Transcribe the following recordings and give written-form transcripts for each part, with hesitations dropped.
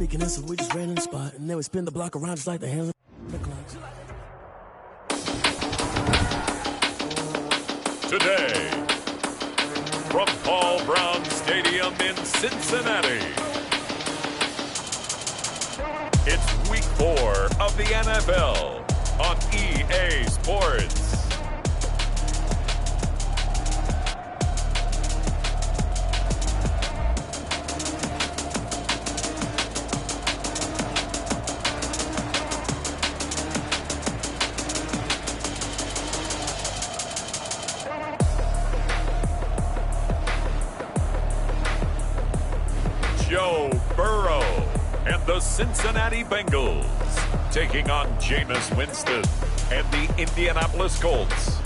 Speaking of, so we just ran in the spot, and then we spin the block around just like the hands of the clocks. Today, from Paul Brown Stadium in Cincinnati, it's Week 4 of the NFL on EA Sports. Joe Burrow and the Cincinnati Bengals taking on Jameis Winston and the Indianapolis Colts.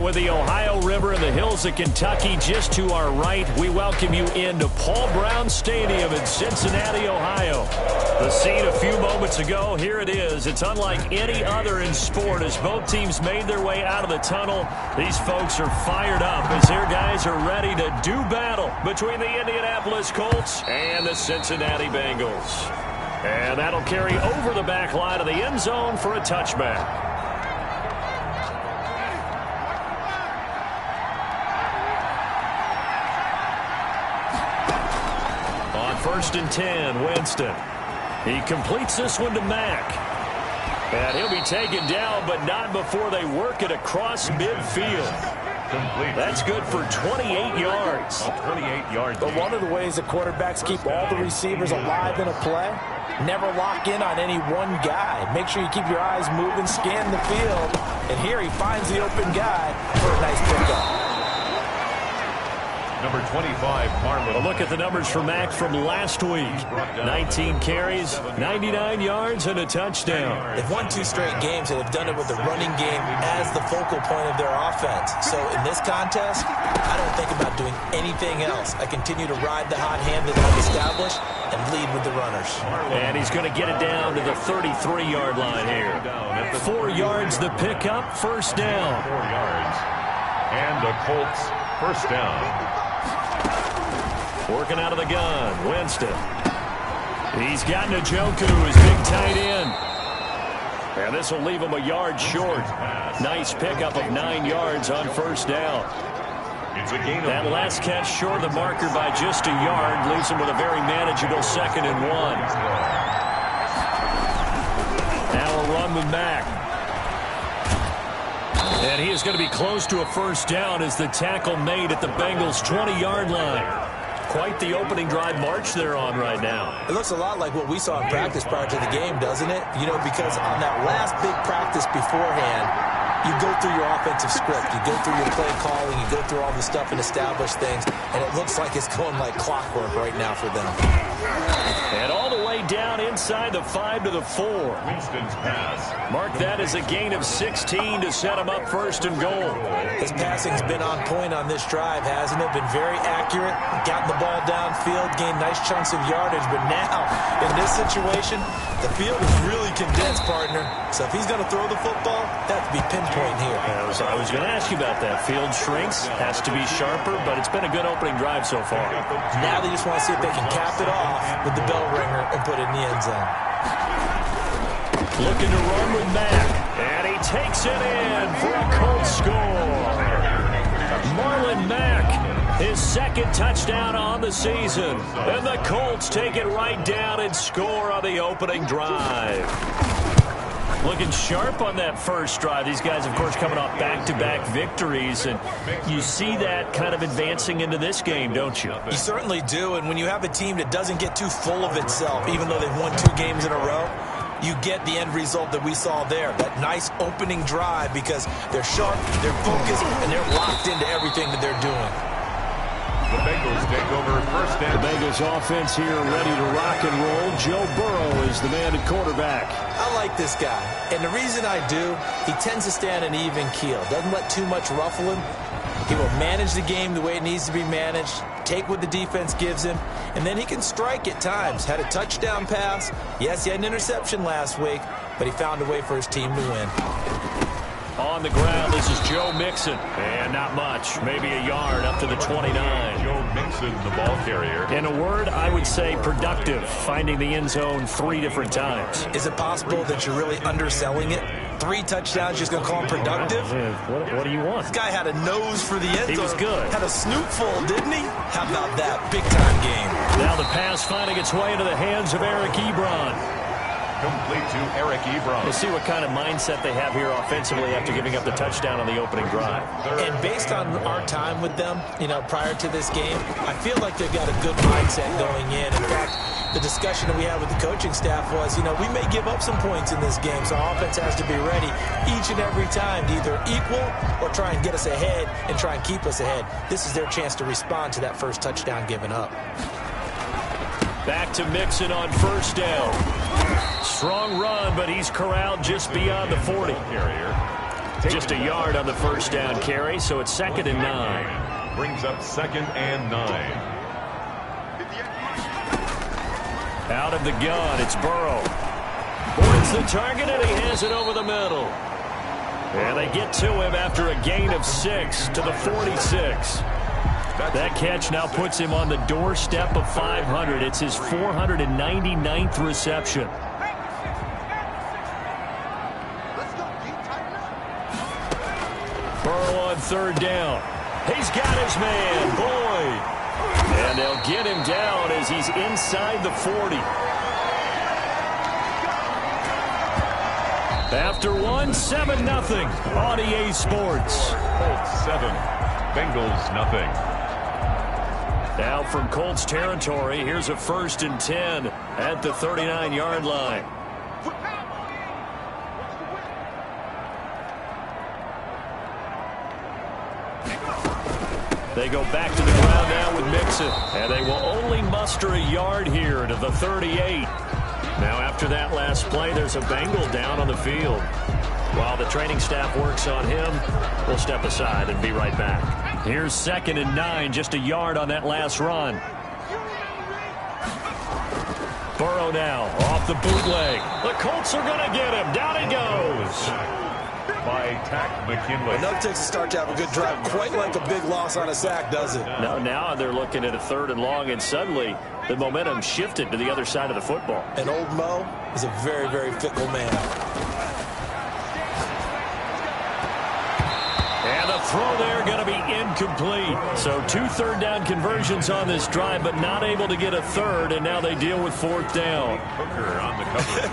With the Ohio River and the hills of Kentucky just to our right, we welcome you into Paul Brown Stadium in Cincinnati, Ohio. The scene a few moments ago, here it is. It's unlike any other in sport as both teams made their way out of the tunnel. These folks are fired up as their guys are ready to do battle between the Indianapolis Colts and the Cincinnati Bengals. And that'll carry over the back line of the end zone for a touchback. First and 10, Winston. He completes this one to Mack. And he'll be taken down, but not before they work it across midfield. That's good for 28 yards. 28 yards. But one of the ways that quarterbacks keep all the receivers alive in a play, never lock in on any one guy. Make sure you keep your eyes moving, scan the field. And here he finds the open guy for a nice pickup. Number 25, Marlon. A look at the numbers for Mack from last week. 19 carries, 99 yards, and a touchdown. They've won 2 straight games, and they've done it with the running game as the focal point of their offense. So in this contest, I don't think about doing anything else. I continue to ride the hot hand that I've established and lead with the runners. And he's going to get it down to the 33-yard line here. 4 yards the pickup, first down. 4 yards. And the Colts, first down. Working out of the gun, Winston. He's got Njoku, his big tight end. And this will leave him a yard short. Nice pickup of 9 yards on first down. That last catch short of the marker by just a yard leaves him with a very manageable 2nd and 1. Now a run with Mack. And he is going to be close to a first down as the tackle made at the Bengals' 20-yard line. Quite the opening drive march they're on right now. It looks a lot like what we saw in practice prior to the game, doesn't it? You know, because on that last big practice beforehand, you go through your offensive script. You go through your play calling. You go through all the stuff and establish things. And it looks like it's going like clockwork right now for them. And all the way down inside the 5 to the 4. Winston's pass. Mark that as a gain of 16 to set him up first and goal. His passing's been on point on this drive, hasn't it? Been very accurate. Gotten the ball downfield, gained nice chunks of yardage. But now, in this situation, the field is really condensed, partner. So if he's going to throw the football, that would be pinpoint here. I was going to ask you about that. Field shrinks, has to be sharper, but it's been a good opening drive so far. Now they just want to see if they can cap it off with the bell ringer and put it in the end zone. Looking to run with Mack, and he takes it in for a Colts score. Marlon Mack, his 2nd touchdown on the season. And the Colts take it right down and score on the opening drive. Looking sharp on that first drive. These guys, of course, coming off back-to-back victories, and you see that kind of advancing into this game, don't you? You certainly do, and when you have a team that doesn't get too full of itself, even though they've won 2 games in a row, you get the end result that we saw there, that nice opening drive, because they're sharp, they're focused, and they're locked into everything that they're doing. The Bengals take over first down. The Bengals offense here ready to rock and roll. Joe Burrow is the man at quarterback. I like this guy, and the reason I do, he tends to stay on an even keel. Doesn't let too much ruffle him. He will manage the game the way it needs to be managed, take what the defense gives him, and then he can strike at times. Had a touchdown pass. Yes, he had an interception last week, but he found a way for his team to win. On the ground, this is Joe Mixon. And not much, maybe a yard up to the 29. Mixon, the ball carrier. In a word, I would say productive, finding the end zone 3 different times. Is it possible that you're really underselling it? 3 touchdowns, just going to call him productive? What do you want? This guy had a nose for the end zone. He was good. Had a snootful, didn't he? How about that? Big-time game. Now the pass finding its way into the hands of Eric Ebron. Complete to Eric Ebron. We'll see what kind of mindset they have here offensively after giving up the touchdown on the opening drive. And based on our time with them, prior to this game, I feel like they've got a good mindset going in. In fact, the discussion that we had with the coaching staff was, we may give up some points in this game, so our offense has to be ready each and every time to either equal or try and get us ahead and try and keep us ahead. This is their chance to respond to that first touchdown given up. Back to Mixon on first down. Strong run, but he's corralled just beyond the 40. Just a yard on the first down carry, so it's 2nd and 9. Brings up 2nd and 9. Out of the gun, it's Burrow. Points the target, and he has it over the middle. And they get to him after a gain of 6 to the 46. That catch now puts him on the doorstep of 500. It's his 499th reception. Burrow on 3rd down. He's got his man, Boyd. And they'll get him down as he's inside the 40. After 7-0 on EA Sports. Colts 7, Bengals nothing. Now from Colts territory, here's a 1st and 10 at the 39-yard line. They go back to the ground now with Mixon, and they will only muster a yard here to the 38. Now after that last play, there's a Bengal down on the field. While the training staff works on him, we'll step aside and be right back. Here's 2nd and 9, just a yard on that last run. Burrow now off the bootleg. The Colts are going to get him. Down he goes. By Tack McKinley. Enough takes a start to have a good drive. Quite like a big loss on a sack, does it? No, now they're looking at a 3rd and long, and suddenly the momentum shifted to the other side of the football. And old Mo is a very, very fickle man. Throw there going to be incomplete. So 2 third-down conversions on this drive, but not able to get a 3rd, and now they deal with 4th down. Hooker on the cover.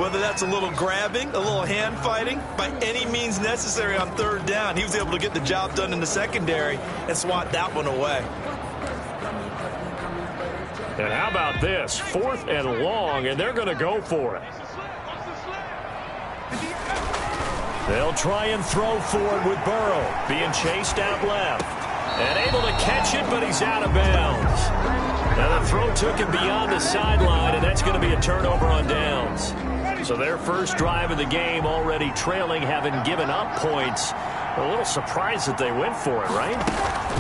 Whether that's a little grabbing, a little hand fighting, by any means necessary on 3rd down, he was able to get the job done in the secondary and swat that one away. And how about this? 4th and long, and they're going to go for it. They'll try and throw for it with Burrow, being chased out left. And able to catch it, but he's out of bounds. Now the throw took him beyond the sideline, and that's going to be a turnover on downs. So their first drive of the game already trailing, having given up points. A little surprised that they went for it, right?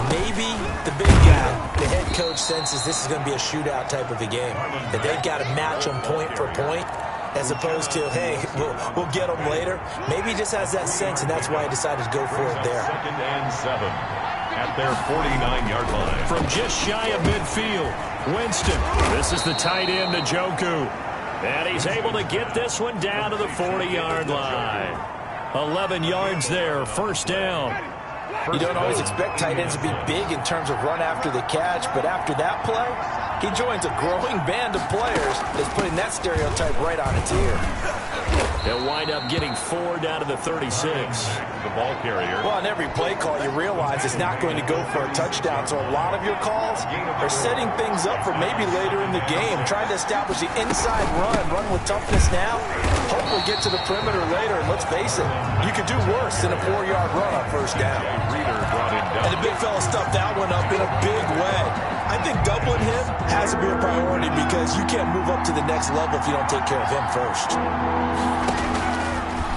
Maybe the big guy, the head coach, senses this is going to be a shootout type of a game. That they've got to match them point for point, as opposed to, hey, we'll get them later. Maybe he just has that sense, and that's why he decided to go for it there. 2nd and 7 at their 49-yard line. From just shy of midfield, Winston. This is the tight end, Njoku. And he's able to get this one down to the 40-yard line. 11 yards there, 1st down. You don't always expect tight ends to be big in terms of run after the catch, but after that play, he joins a growing band of players that's putting that stereotype right on its ear. They'll wind up getting 4 down to the 36. The ball carrier. Well, on every play call, you realize it's not going to go for a touchdown, so a lot of your calls are setting things up for maybe later in the game, trying to establish the inside run with toughness now, hopefully get to the perimeter later, and let's face it, you could do worse than a 4-yard run on 1st down. Reader brought him down. And the big fella stuffed that one up in a big way. I think doubling him has to be a priority because you can't move up to the next level if you don't take care of him first.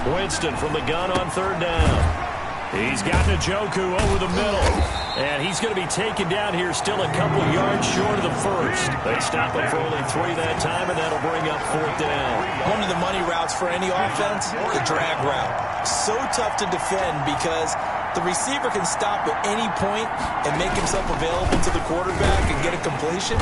Winston from the gun on 3rd down. He's got Njoku over the middle. And he's going to be taken down here still a couple yards short of the 1st. They stop him for only 3 that time, and that'll bring up 4th down. One of the money routes for any offense, the drag route. So tough to defend because The receiver can stop at any point and make himself available to the quarterback and get a completion.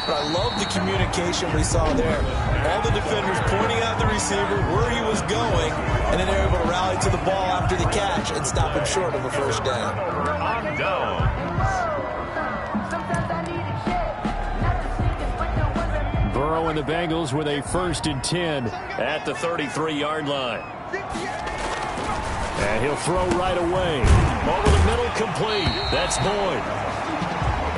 But I love the communication we saw there. All the defenders pointing out the receiver, where he was going, and then they're able to rally to the ball after the catch and stop him short of a first down. On down. Burrow and the Bengals with a 1st and 10 at the 33-yard line. And he'll throw right away. Over the middle, complete. That's Boyd.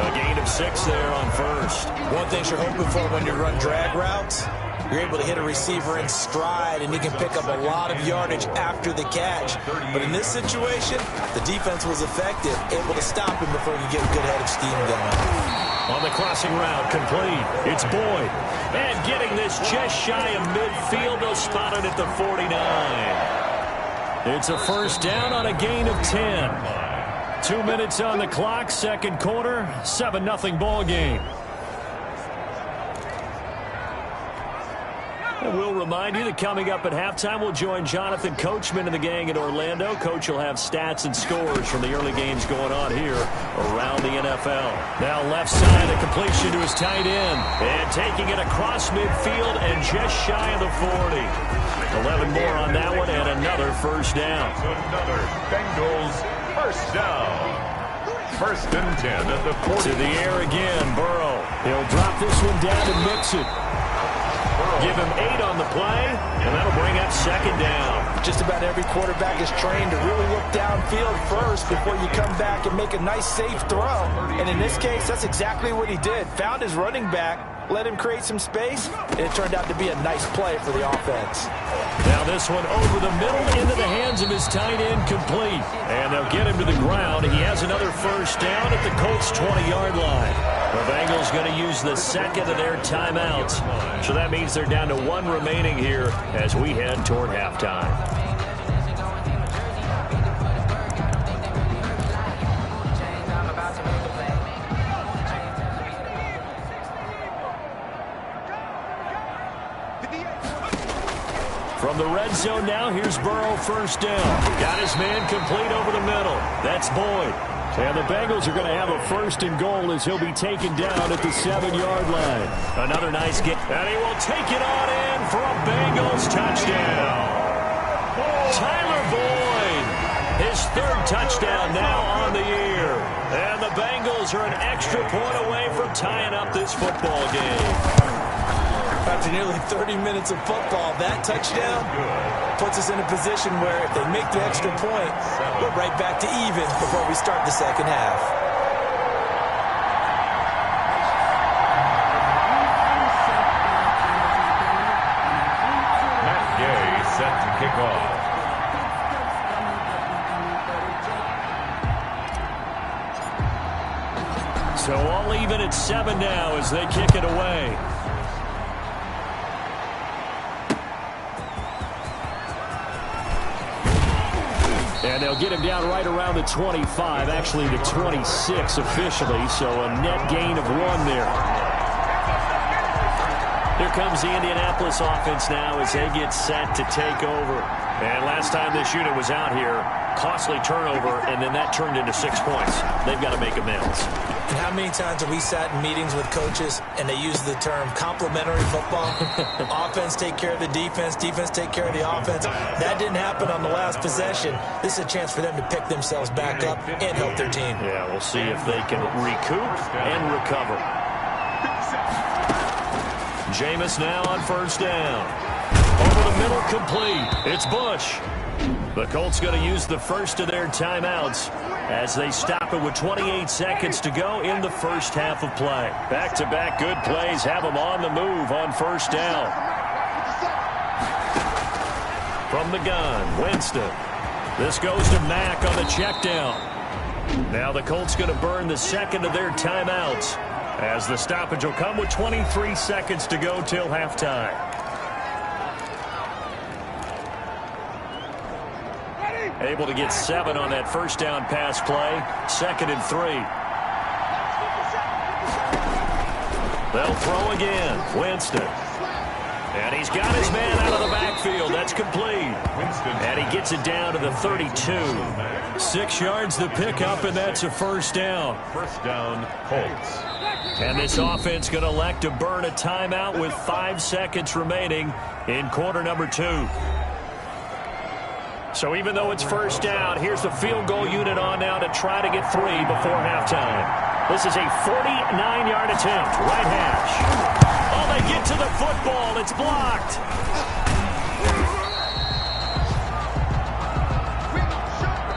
A gain of 6 there on first. One thing you're hoping for when you run drag routes, you're able to hit a receiver in stride, and he can pick up a lot of yardage after the catch. But in this situation, the defense was effective, able to stop him before he could get a good head of steam going. On the crossing route, complete. It's Boyd. And getting this just shy of midfield, they'll spot it at the 49. It's a first down on a gain of 10. 2 minutes on the clock, second quarter, 7-0 ball game. And we'll remind you that coming up at halftime, we'll join Jonathan Coachman and the gang in Orlando. Coach will have stats and scores from the early games going on here around the NFL. Now left side, a completion to his tight end. And taking it across midfield and just shy of the 40. 11 more on that one and another first down. Another Bengals first down. 1st and 10 at the 40. To the air again, Burrow. He'll drop this one down and mix it. Give him 8 on the play, and that'll bring up 2nd down. Just about every quarterback is trained to really look downfield first before you come back and make a nice, safe throw. And in this case, that's exactly what he did. Found his running back, let him create some space, and it turned out to be a nice play for the offense. Now this one over the middle into the hands of his tight end, complete. And they'll get him to the ground. He has another first down at the Colts' 20-yard line. The Bengals going to use the second of their timeouts. So that means they're down to 1 remaining here as we head toward halftime. From the red zone now, here's Burrow, first down. Got his man complete over the middle. That's Boyd. And the Bengals are going to have a 1st and goal as he'll be taken down at the 7-yard line. Another nice get. And he will take it on in for a Bengals touchdown. Tyler Boyd, his 3rd touchdown now on the year. And the Bengals are an extra point away from tying up this football game. After nearly 30 minutes of football, that touchdown puts us in a position where if they make the extra point, we're right back to even before we start the second half. Matt Gay set to kick off. So all even at 7 now as they kick it away. And they'll get him down right around the 25, actually the 26 officially, so a net gain of 1 there. Here comes the Indianapolis offense now as they get set to take over. And last time this unit was out here, costly turnover, and then that turned into 6 points. They've got to make amends. And how many times have we sat in meetings with coaches and they use the term complementary football? Offense take care of the defense, defense take care of the offense. That didn't happen on the last possession. This is a chance for them to pick themselves back up and help their team. Yeah, we'll see if they can recoup and recover. Jameis now on first down. Over the middle, complete. It's Bush. The Colts going to use the first of their timeouts as they stop it with 28 seconds to go in the first half of play. Back-to-back good plays have them on the move on first down. From the gun, Winston. This goes to Mack on the check down. Now the Colts going to burn the second of their timeouts as the stoppage will come with 23 seconds to go till halftime. Able to get 7 on that first down pass play. 2nd and 3. They'll throw again. Winston. And he's got his man out of the backfield. That's complete. And he gets it down to the 32. 6 yards the pickup, and that's a first down. First down, Colts. And this offense going to elect to burn a timeout with 5 seconds remaining in quarter number 2. So even though it's first down, here's the field goal unit on now to try to get 3 before halftime. This is a 49-yard attempt, right hash. Oh, they get to the football. It's blocked.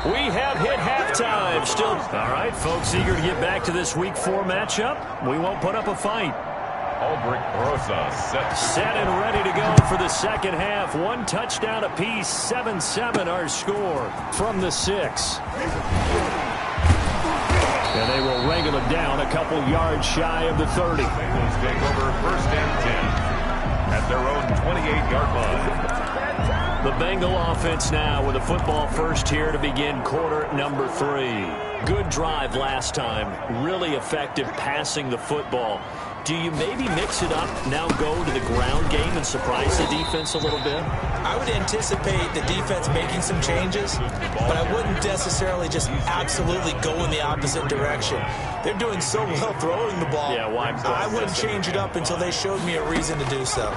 We have hit halftime. Still, all right, folks, eager to get back to this Week 4 matchup. We won't put up a fight. Albrecht Rosa set and ready to go for the second half. 1 touchdown apiece. 7-7 our score from the 6. And they will wrangle it down a couple yards shy of the 30. Bengals take over first and 10 at their own 28-yard line. The Bengal offense now with a football first here to begin quarter number 3. Good drive last time. Really effective passing the football. Do you maybe mix it up, now go to the ground game and surprise the defense a little bit? I would anticipate the defense making some changes, but I wouldn't necessarily just absolutely go in the opposite direction. They're doing so well throwing the ball. Yeah, why? I wouldn't change it up until they showed me a reason to do so.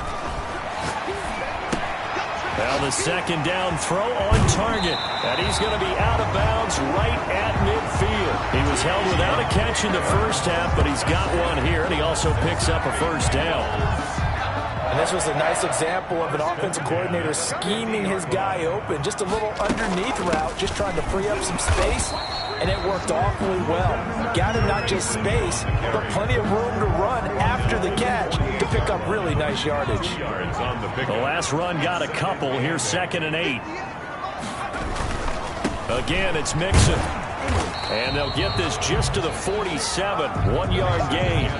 Well, the second down throw on target. And he's going to be out of bounds right at midfield. He was held without a catch in the first half, but he's got one here, and he also picks up a first down. And this was a nice example of an offensive coordinator scheming his guy open. Just a little underneath route, just trying to free up some space, and it worked awfully well. Got him not just space, but plenty of room to run after the catch to pick up really nice yardage. The last run got a couple. Here's 2nd and 8. Again, it's Mixon. And they'll get this just to the 47. 1-yard gain.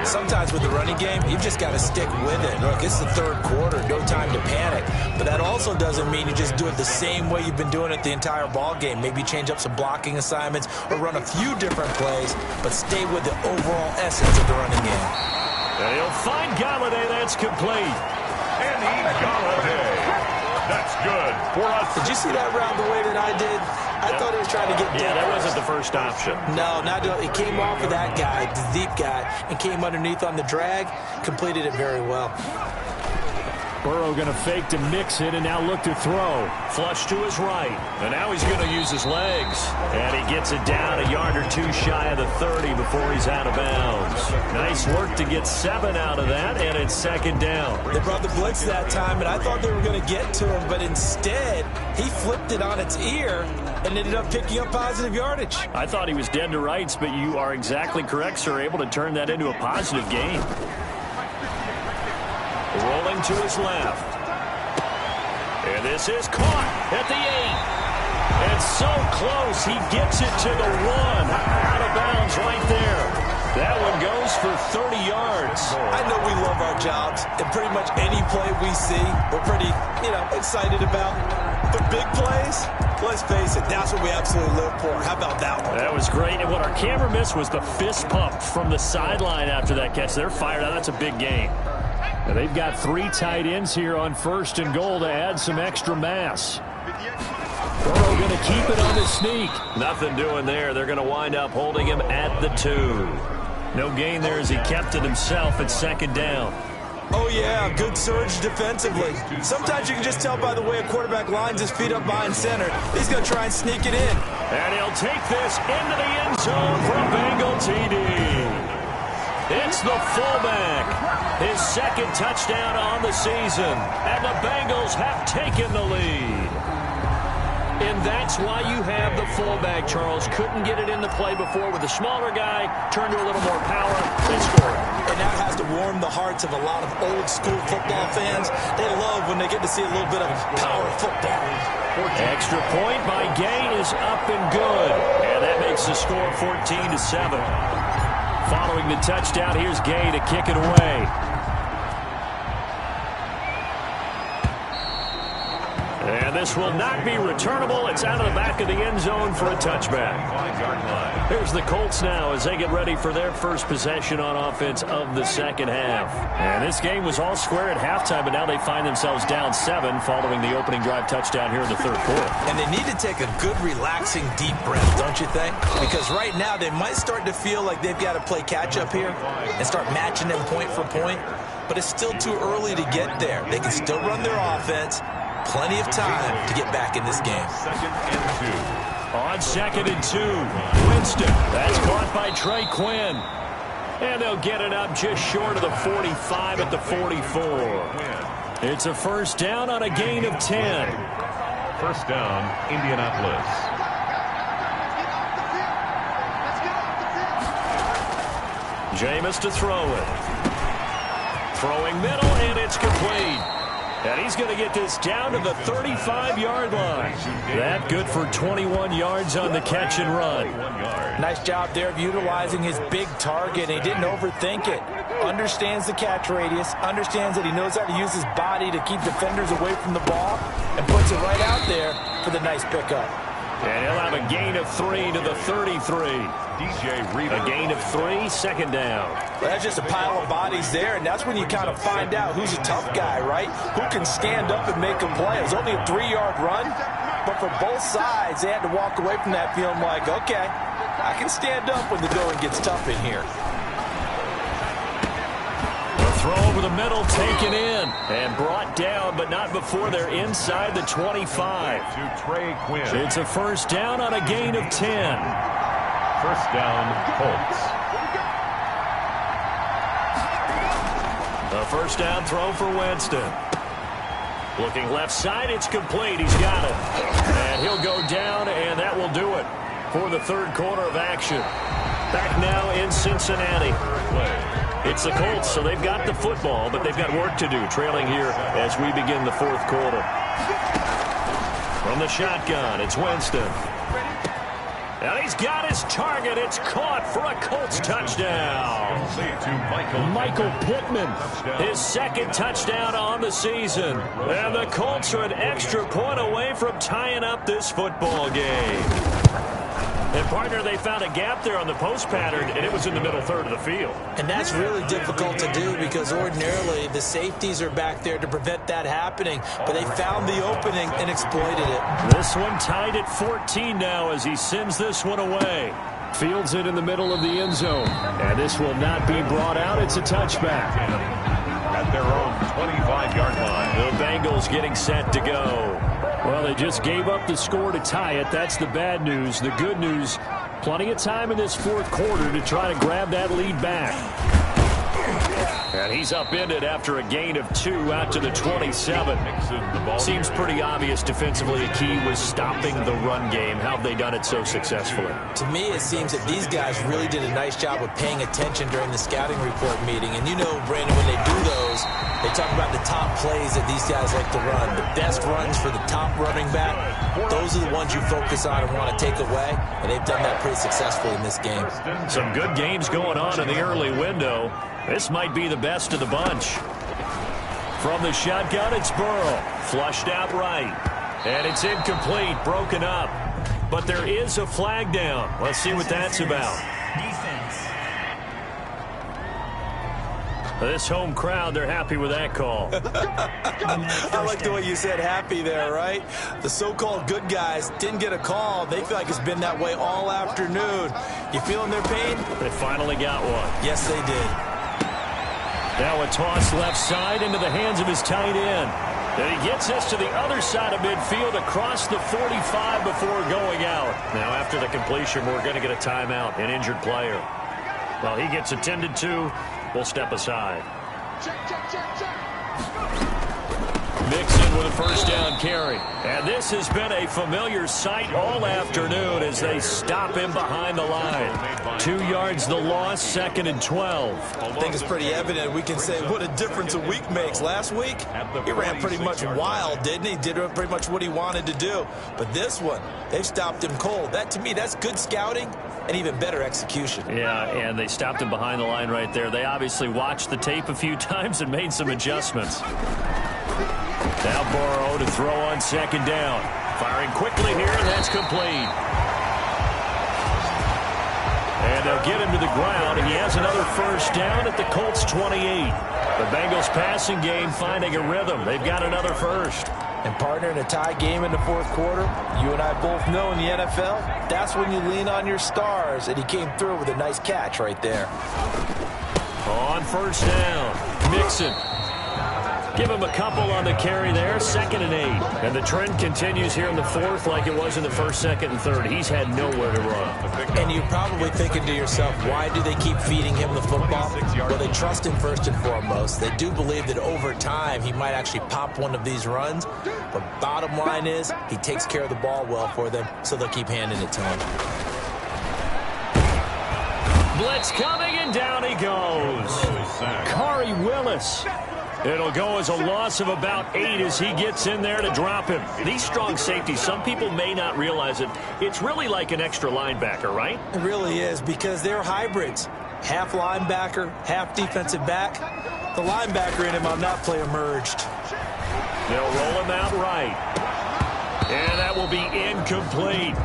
Sometimes with the running game, you've just got to stick with it. Look, it's the third quarter, no time to panic. But that also doesn't mean you just do it the same way you've been doing it the entire ball game. Maybe change up some blocking assignments or run a few different plays, but stay with the overall essence of the running game. And he'll find Galladay. That's complete. And Galladay. That's good for us. Did you see that route the way that I did? I thought he was trying to get deep. Yeah, that wasn't the first option. No, not doing. It came off of that guy, the deep guy, and came underneath on the drag. Completed it very well. Burrow going to fake to mix it and now look to throw. Flush to his right. And now he's going to use his legs. And he gets it down a yard or 2 shy of the 30 before he's out of bounds. Nice work to get 7 out of that, and it's 2nd down. They brought the blitz that time, and I thought they were going to get to him, but instead he flipped it on its ear and ended up picking up positive yardage. I thought he was dead to rights, but you are exactly correct, sir. Able to turn that into a positive gain. Rolling to his left. And this is caught at the 8. And so close, he gets it to the 1. Out of bounds right there. That one goes for 30 yards. I know we love our jobs, and pretty much any play we see, we're pretty, excited about. But big plays, let's face it, that's what we absolutely live for. How about that one? That was great. And what our camera missed was the fist pump from the sideline after that catch. They're fired out. That's a big gain. Now they've got 3 tight ends here on 1st and goal to add some extra mass. Burrow going to keep it on the sneak. Nothing doing there. They're going to wind up holding him at the 2. No gain there as he kept it himself at 2nd down. Oh, yeah, good surge defensively. Sometimes you can just tell by the way a quarterback lines his feet up behind center. He's going to try and sneak it in. And he'll take this into the end zone for a Bengal TD. It's the fullback. His 2nd touchdown on the season. And the Bengals have taken the lead. And that's why you have the fullback, Charles. Couldn't get it in the play before with the smaller guy. Turned to a little more power and scored. And that has to warm the hearts of a lot of old-school football fans. They love when they get to see a little bit of power football. Extra point by Gay is up and good. And that makes the score 14-7. Following the touchdown, here's Gay to kick it away. And this will not be returnable. It's out of the back of the end zone for a touchback. Here's the Colts now as they get ready for their first possession on offense of the second half. And this game was all square at halftime, but now they find themselves down 7 following the opening drive touchdown here in the third quarter. And they need to take a good, relaxing, deep breath, don't you think? Because right now they might start to feel like they've got to play catch-up here and start matching them point for point. But it's still too early to get there. They can still run their offense. Plenty of time to get back in this game. On 2nd and 2, Winston. That's caught by Trey Quinn. And they'll get it up just short of the 45 at the 44. It's a first down on a gain of 10. First down, Indianapolis. Jameis to throw it. Throwing middle, and it's complete. And he's going to get this down to the 35-yard line. That good for 21 yards on the catch and run. Nice job there of utilizing his big target. He didn't overthink it. Understands the catch radius. Understands that he knows how to use his body to keep defenders away from the ball. And puts it right out there for the nice pickup. And he'll have a gain of 3 to the 33. A gain of 3, second down. Well, that's just a pile of bodies there, and that's when you kind of find out who's a tough guy, right? Who can stand up and make a play. It was only a 3-yard run, but for both sides, they had to walk away from that feeling like, okay, I can stand up when the going gets tough in here. Throw over the middle, taken in, and brought down, but not before they're inside the 25. To Trey Quinn. It's a first down on a gain of 10. First down, Colts. A first down throw for Winston. Looking left side, it's complete. He's got it. And he'll go down, and that will do it for the third quarter of action. Back now in Cincinnati. It's the Colts, so they've got the football, but they've got work to do, trailing here as we begin the fourth quarter. From the shotgun, it's Winston. And he's got his target. It's caught for a Colts touchdown. Michael Pittman, his second touchdown on the season. And the Colts are an extra point away from tying up this football game. And, partner, they found a gap there on the post pattern, and it was in the middle third of the field. And that's really difficult to do because ordinarily the safeties are back there to prevent that happening. But they found the opening and exploited it. This one tied at 14 now as he sends this one away. Fields it in the middle of the end zone. And this will not be brought out. It's a touchback. At their own 25-yard line. The Bengals getting set to go. Well, they just gave up the score to tie it. That's the bad news. The good news, plenty of time in this fourth quarter to try to grab that lead back. And he's upended after a gain of 2 out to the 27. Seems pretty obvious defensively a key was stopping the run game. How have they done it so successfully? To me, it seems that these guys really did a nice job of paying attention during the scouting report meeting. And you know, Brandon, when they do those, they talk about the top plays that these guys like to run. The best runs for the top running back, those are the ones you focus on and want to take away. And they've done that pretty successfully in this game. Some good games going on in the early window. This might be the best of the bunch. From the shotgun, it's Burrow. Flushed out right. And it's incomplete, broken up. But there is a flag down. Let's see what that's about. This home crowd, they're happy with that call. I like the way you said happy there, right? The so-called good guys didn't get a call. They feel like it's been that way all afternoon. You feeling their pain? They finally got one. Yes, they did. Now a toss left side into the hands of his tight end. And he gets this to the other side of midfield across the 45 before going out. Now after the completion, we're going to get a timeout, an injured player. Well, he gets attended to. We'll step aside. Mixon with a first down carry. And this has been a familiar sight all afternoon as they stop him behind the line. 2 yards the loss, 2nd and 12. I think it's pretty evident. We can say what a difference a week makes. Last week, he ran pretty much wild, didn't he? Did pretty much what he wanted to do. But this one, they've stopped him cold. That, to me, that's good scouting and even better execution. Yeah, and they stopped him behind the line right there. They obviously watched the tape a few times and made some adjustments. Now Burrow to throw on second down. Firing quickly here, and that's complete. And they'll get him to the ground, and he has another first down at the Colts 28. The Bengals passing game finding a rhythm. They've got another first. And partner, in a tie game in the fourth quarter, you and I both know in the NFL, that's when you lean on your stars, and he came through with a nice catch right there. On first down, Mixon. Give him a couple on the carry there, 2nd and 8. And the trend continues here in the fourth like it was in the first, second, and third. He's had nowhere to run. And you're probably thinking to yourself, why do they keep feeding him the football? Well, they trust him first and foremost. They do believe that over time he might actually pop one of these runs. But bottom line is, he takes care of the ball well for them, so they'll keep handing it to him. Blitz coming, and down he goes. Khari Willis. It'll go as a loss of about 8 as he gets in there to drop him. These strong safeties, some people may not realize it. It's really like an extra linebacker, right? It really is, because they're hybrids. Half linebacker, half defensive back. The linebacker in him on that play emerged. They'll roll him out right. And that will be incomplete.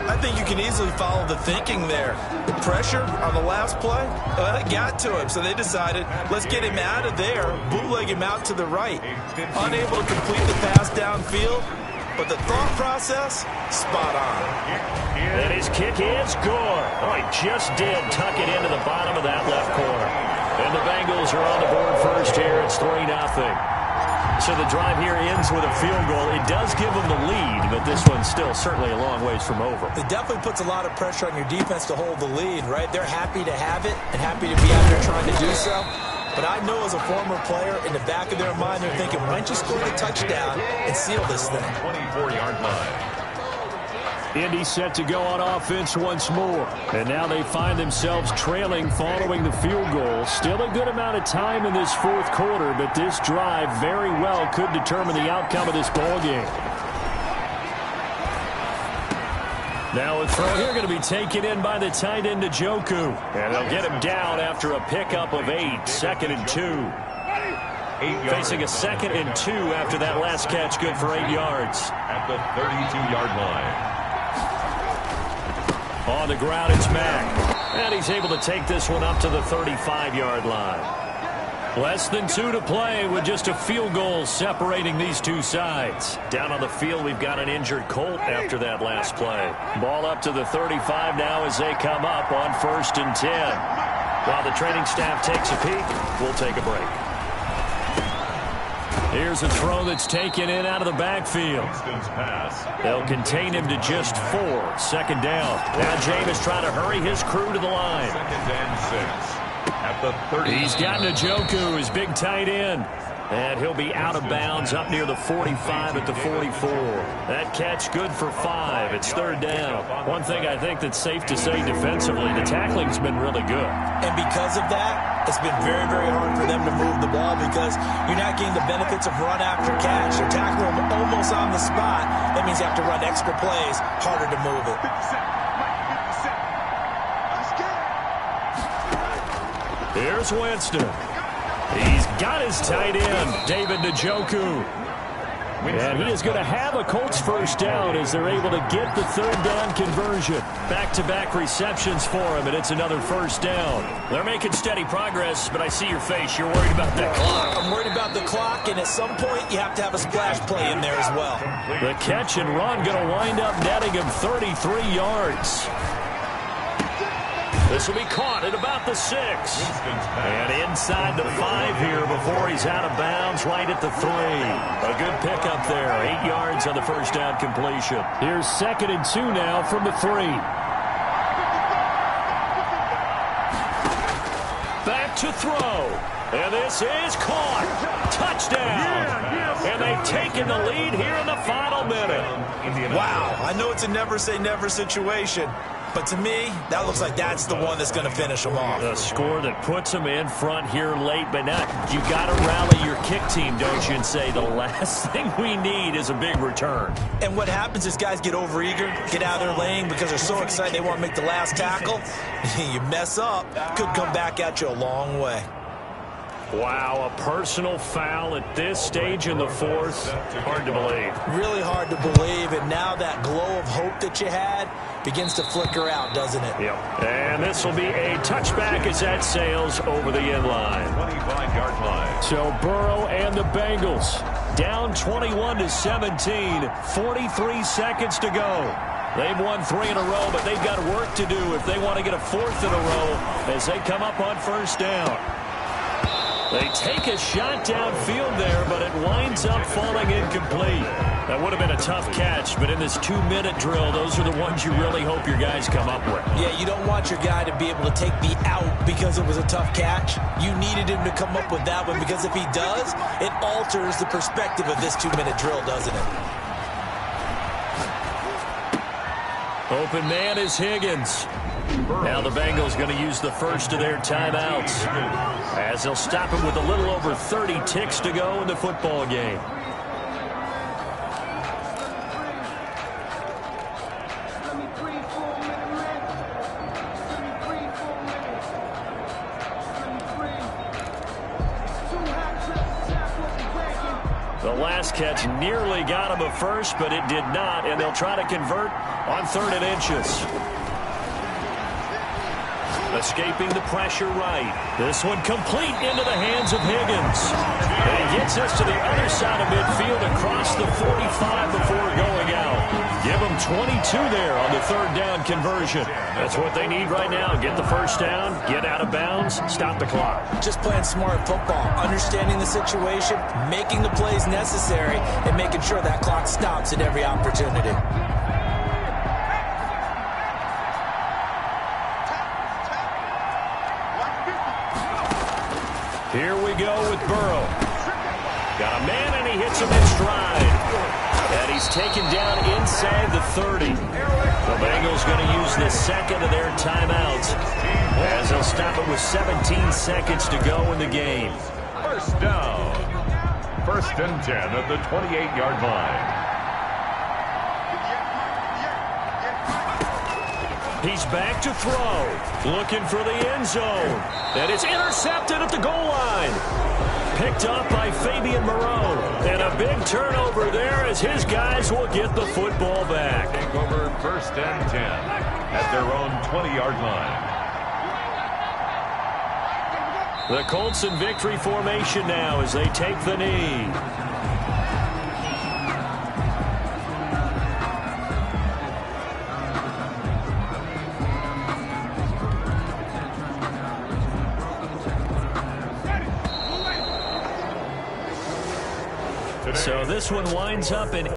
I think you can easily follow the thinking there. The pressure on the last play, it got to him, so they decided, let's get him out of there, bootleg him out to the right. Unable to complete the pass downfield, but the thought process, spot on. And his kick is good. Oh, he just did tuck it into the bottom of that left corner. And the Bengals are on the board first here. It's 3-0. So the drive here ends with a field goal. It does give them the lead, but this one's still certainly a long ways from over. It definitely puts a lot of pressure on your defense to hold the lead, right? They're happy to have it and happy to be out there trying to do so. But I know as a former player, in the back of their mind, they're thinking, why don't you score the touchdown and seal this thing? 24-yard line. Indy set to go on offense once more. And now they find themselves trailing following the field goal. Still a good amount of time in this fourth quarter, but this drive very well could determine the outcome of this ball game. Now a throw here going to be taken in by the tight end Njoku. And they'll get him down after a pickup of 8, 2nd and 2. Facing a 2nd and 2 after that last catch, good for 8 yards. At the 32-yard line. On the ground, it's Mack. And he's able to take this one up to the 35-yard line. Less than 2 to play with just a field goal separating these two sides. Down on the field, we've got an injured Colt after that last play. Ball up to the 35 now as they come up on 1st and 10. While the training staff takes a peek, we'll take a break. Here's a throw that's taken in out of the backfield. They'll contain him to just 4. 2nd down. Now Jameis trying to hurry his crew to the line. 2nd and 6. At the 30. He's got Njoku, his big tight end. And he'll be out of bounds up near the 45 at the 44. That catch good for 5. It's 3rd down. One thing I think that's safe to say defensively, the tackling's been really good. And because of that, it's been very, very hard for them to move the ball because you're not getting the benefits of run after catch. They're tackling them almost on the spot. That means you have to run extra plays, harder to move it. Here's Winston. He's got his tight end, David Njoku. And he is going to have a Colts first down as they're able to get the 3rd down conversion. Back-to-back receptions for him, and it's another first down. They're making steady progress, but I see your face. You're worried about that clock. I'm worried about the clock, and at some point you have to have a splash play in there as well. The catch and run going to wind up netting him 33 yards. This will be caught at about the 6. And inside the 5 here before he's out of bounds right at the 3. A good pickup there. 8 yards on the first down completion. Here's 2nd and 2 now from the 3. Back to throw. And this is caught. Touchdown. And they've taken the lead here in the final minute. Wow, I know it's a never-say-never situation, but to me, that looks like that's the one that's going to finish them off. A score that puts them in front here late, but not. You got to rally your kick team, don't you, and say the last thing we need is a big return. And what happens is guys get overeager, get out of their lane because they're so excited they want to make the last tackle. You mess up, could come back at you a long way. Wow, a personal foul at this stage in the fourth. Hard to believe. Really hard to believe, and now that glow of hope that you had begins to flicker out, doesn't it? Yep. And this will be a touchback as that sails over the end line. 25-yard line. So Burrow and the Bengals down 21-17, 43 seconds to go. They've won 3 in a row, but they've got work to do if they want to get a 4th in a row as they come up on first down. They take a shot downfield there, but it winds up falling incomplete. That would have been a tough catch, but in this 2-minute drill, those are the ones you really hope your guys come up with. Yeah, you don't want your guy to be able to take the out because it was a tough catch. You needed him to come up with that one because if he does, it alters the perspective of this 2-minute drill, doesn't it? Open man is Higgins. Now the Bengals going to use the first of their timeouts as they'll stop him with a little over 30 ticks to go in the football game. The last catch nearly got him a first, but it did not, and they'll try to convert on 3rd and inches. Escaping the pressure right. This one complete into the hands of Higgins. And he gets us to the other side of midfield across the 45 before going out. Give them 22 there on the 3rd down conversion. That's what they need right now. Get the first down, get out of bounds, stop the clock. Just playing smart football, understanding the situation, making the plays necessary, and making sure that clock stops at every opportunity. Here we go with Burrow. Got a man, and he hits him in stride. And he's taken down inside the 30. The Bengals going to use the second of their timeouts as they'll stop it with 17 seconds to go in the game. First down. 1st and 10 at the 28-yard line. He's back to throw. Looking for the end zone. And it's intercepted at the goal line. Picked up by Fabian Moreau. And a big turnover there as his guys will get the football back. Take over 1st and 10 at their own 20-yard line. The Colts in victory formation now as they take the knee. So this one winds up in